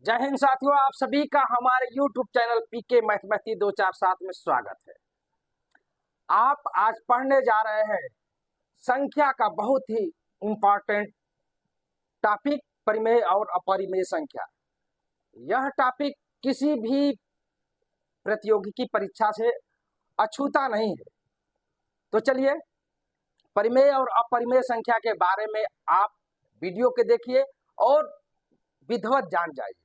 जय हिंद साथियों, आप सभी का हमारे YouTube चैनल पीके मैथमेटिक्स 247 में स्वागत है। आप आज पढ़ने जा रहे हैं संख्या का बहुत ही इंपॉर्टेंट टॉपिक, परिमेय और अपरिमेय संख्या। यह टॉपिक किसी भी प्रतियोगी की परीक्षा से अछूता नहीं है। तो चलिए परिमेय और अपरिमेय संख्या के बारे में आप वीडियो के देखिए और विधिवत जान जाइए।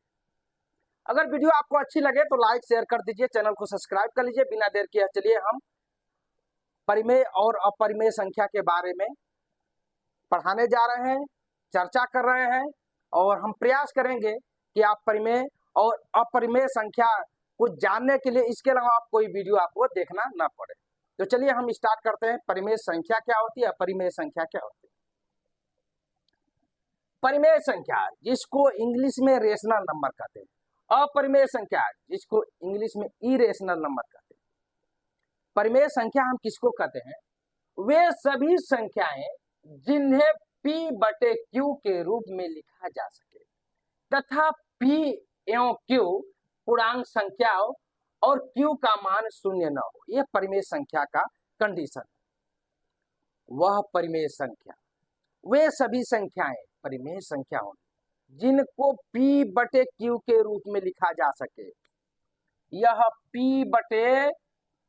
अगर वीडियो आपको अच्छी लगे तो लाइक शेयर कर दीजिए, चैनल को सब्सक्राइब कर लीजिए। बिना देर किए चलिए हम परिमेय और अपरिमेय संख्या के बारे में पढ़ाने जा रहे हैं, चर्चा कर रहे हैं और हम प्रयास करेंगे कि आप परिमेय और अपरिमेय संख्या को जानने के लिए इसके अलावा आप कोई वीडियो आपको देखना ना पड़े। तो चलिए हम स्टार्ट करते हैं। परिमेय संख्या क्या होती है, अपरिमेय संख्या क्या होती है। परिमेय संख्या जिसको इंग्लिश में रेशनल नंबर कहते हैं, अपरिमेय संख्या जिसको इंग्लिश में इरेशनल नंबर कहते हैं। परिमेय संख्या हम किसको कहते हैं? वे सभी संख्याएं जिन्हें P बटे Q के रूप में लिखा जा सके तथा P एवं Q पूर्णांक संख्याओं और Q का मान शून्य न हो, यह परिमेय संख्या का कंडीशन है। वह परिमेय संख्या, वे सभी संख्याएं परिमेय संख्या होंगी जिनको P बटे Q के रूप में लिखा जा सके। यह P बटे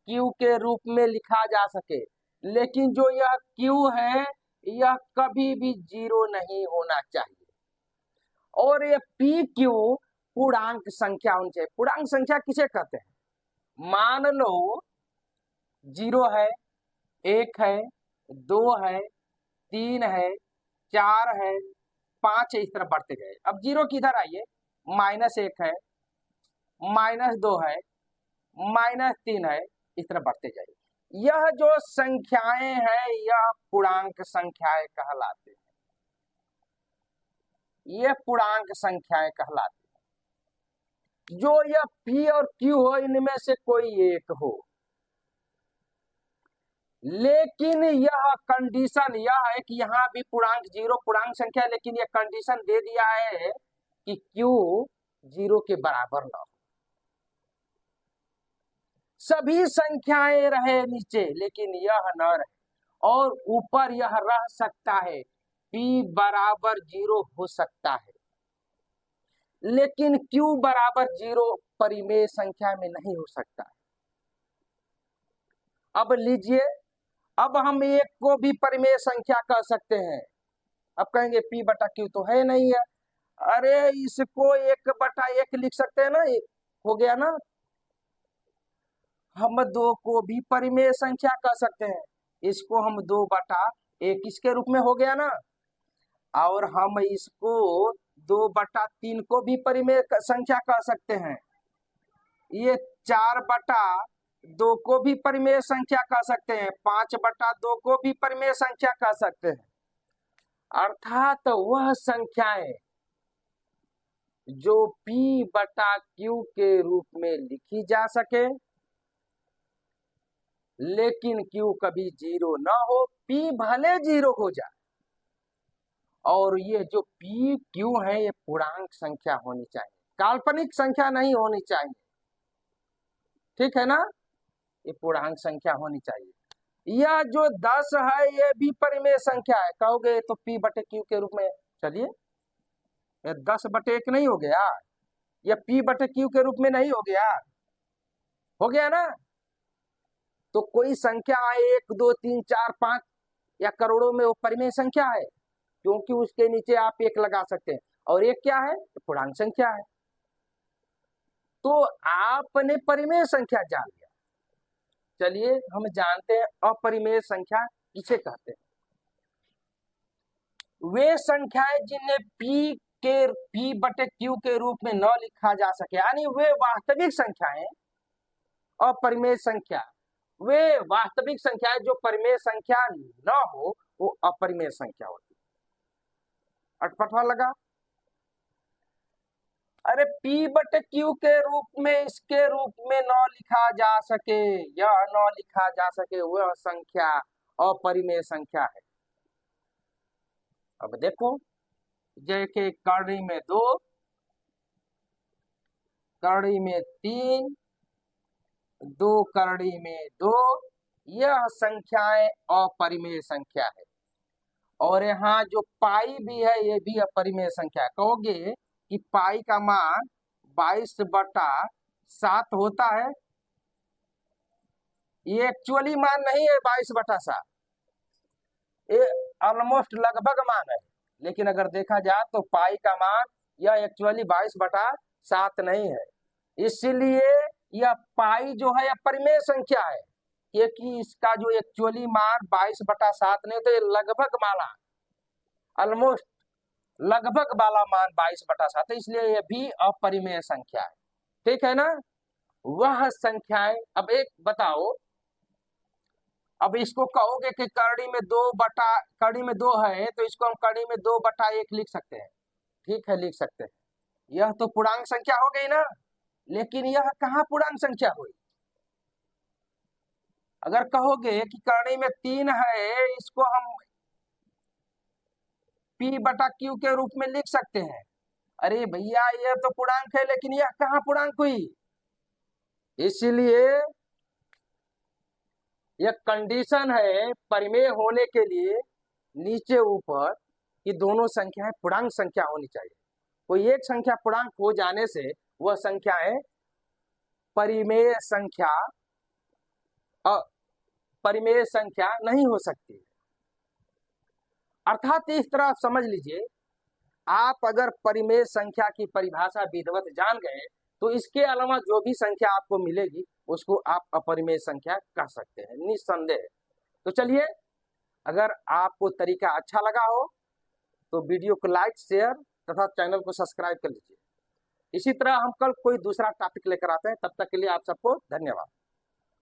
Q के रूप में लिखा जा सके, लेकिन जो यह Q है यह कभी भी जीरो नहीं होना चाहिए। और ये PQ पूर्णांक संख्या होनी चाहिए। पूर्णांक संख्या किसे कहते हैं? मान लो 0 है, 1 है, 2 है, 3 है, 4 है, 5 है, इस तरह बढ़ते गए। अब 0 किधर आइए, -1 है, -2 है, -3 है, इस तरह बढ़ते जाइए। यह जो संख्याएं हैं यह पूर्णांक संख्याएं कहलाते हैं। ये पूर्णांक संख्याएं कहलाती हैं। जो यह P और Q हो, इनमें से कोई एक हो, लेकिन यह कंडीशन यह है कि यहाँ भी पूर्णांक 0 पूर्णांक संख्या है, लेकिन यह कंडीशन दे दिया है कि Q 0 के बराबर ना हो। सभी संख्याएं रहे नीचे लेकिन यह न रहे, और ऊपर यह रह सकता है। P बराबर 0 हो सकता है, लेकिन Q बराबर 0 परिमेय संख्या में नहीं हो सकता। अब लीजिए, अब हम एक को भी परिमेय संख्या कह सकते हैं। अब कहेंगे P बटा Q तो है नहीं है। अरे इसको 1 बटा 1 लिख सकते हैं ना, हो गया ना। हम 2 को भी परिमेय संख्या कह सकते हैं, इसको हम 2 बटा 1 इसके रूप में हो गया ना। और हम इसको 2 बटा 3 को भी परिमेय संख्या कह सकते हैं। ये 4 बटा 2 को भी परिमेय संख्या कह सकते हैं, 5 बटा 2 को भी परिमेय संख्या कह सकते हैं। अर्थात वह संख्याएं जो P बटा Q के रूप में लिखी जा सके, लेकिन Q कभी 0 ना हो। P भले 0 हो जाए, और ये जो P Q है ये पूर्णांक संख्या होनी चाहिए, काल्पनिक संख्या नहीं होनी चाहिए। ठीक है ना, ये पूर्णांक संख्या होनी चाहिए। यह जो 10 है ये भी परिमेय संख्या है। कहोगे तो P बटे Q के रूप में, चलिए ये 10 बटे 1 नहीं हो गया, यह P बटे Q के रूप में नहीं हो गया, हो गया ना। तो कोई संख्या है 1 2 3 4 5 या करोड़ों में, वो परिमेय संख्या है, क्योंकि उसके नीचे आप 1 लगा सकते हैं, और 1 क्या है, पूर्णांक संख्या है। तो आपने परिमेय संख्या जान लिया। चलिए हम जानते हैं अपरिमेय संख्या किसे कहते हैं। वे संख्याएं जिन्हें P बटे Q के रूप में न लिखा जा सके, यानी वे वास्तविक संख्याएं, अपरिमेय संख्या, वे वास्तविक संख्याएं जो परिमेय संख्या न हो वो अपरिमेय संख्या होती है। अटपटा लगा? अरे P बटे Q के रूप में, इसके रूप में न लिखा जा सके, यह न लिखा जा सके, वह संख्या अपरिमेय संख्या है। अब देखो, जैसे कड़ी में 2, करड़ी में 3, 2 करड़ी में 2, यह संख्याएं अपरिमेय संख्या है। और यहाँ जो पाई भी है ये भी अपरिमेय संख्या है। कहोगे कि पाई का मान 22/7 होता है, ये एक्चुअली मान नहीं है 22/7, ये ऑलमोस्ट लगभग मान है। लेकिन अगर देखा जाए तो पाई का मान यह एक्चुअली 22/7 नहीं है, इसलिए यह पाई जो है अपरिमेय संख्या है, क्योंकि इसका जो एक्चुअली मान 22/7 नहीं तो ये लगभग माना, ऑलमोस्ट लगभग वाला मान 22/7 है, इसलिए यह भी अपरिमेय संख्या है। ठीक है ना। वह संख्याएं, अब एक बताओ, अब इसको कहोगे कि करड़ी में 2 है तो इसको हम करड़ी में 2/1 लिख सकते हैं। ठीक है, लिख सकते हैं। यह तो पूर्णांक संख्या हो गई ना, लेकिन यह कहाँ पूर्णांक संख्या हुई। अगर कहोगे कि करड़ी में 3 है, इसको हम P/Q के रूप में लिख सकते हैं। अरे भैया यह तो पूर्णांक है, लेकिन यह कहाँ पूर्णांक हुई। इसलिए यह कंडीशन है परिमेय होने के लिए नीचे ऊपर कि दोनों संख्याएं पूर्णांक संख्या होनी चाहिए। कोई एक संख्या पूर्णांक हो जाने से वह संख्याएं परिमेय संख्या परिमेय संख्या नहीं हो सकती। अर्थात इस तरह समझ लीजिए, आप अगर परिमेय संख्या की परिभाषा विधिवत जान गए तो इसके अलावा जो भी संख्या आपको मिलेगी उसको आप अपरिमेय संख्या कह सकते हैं, निस्संदेह। तो चलिए, अगर आपको तरीका अच्छा लगा हो तो वीडियो को लाइक, शेयर तथा चैनल को सब्सक्राइब कर लीजिए। इसी तरह हम कल कोई दूसरा टॉपिक लेकर आते हैं, तब तक के लिए आप सबको धन्यवाद।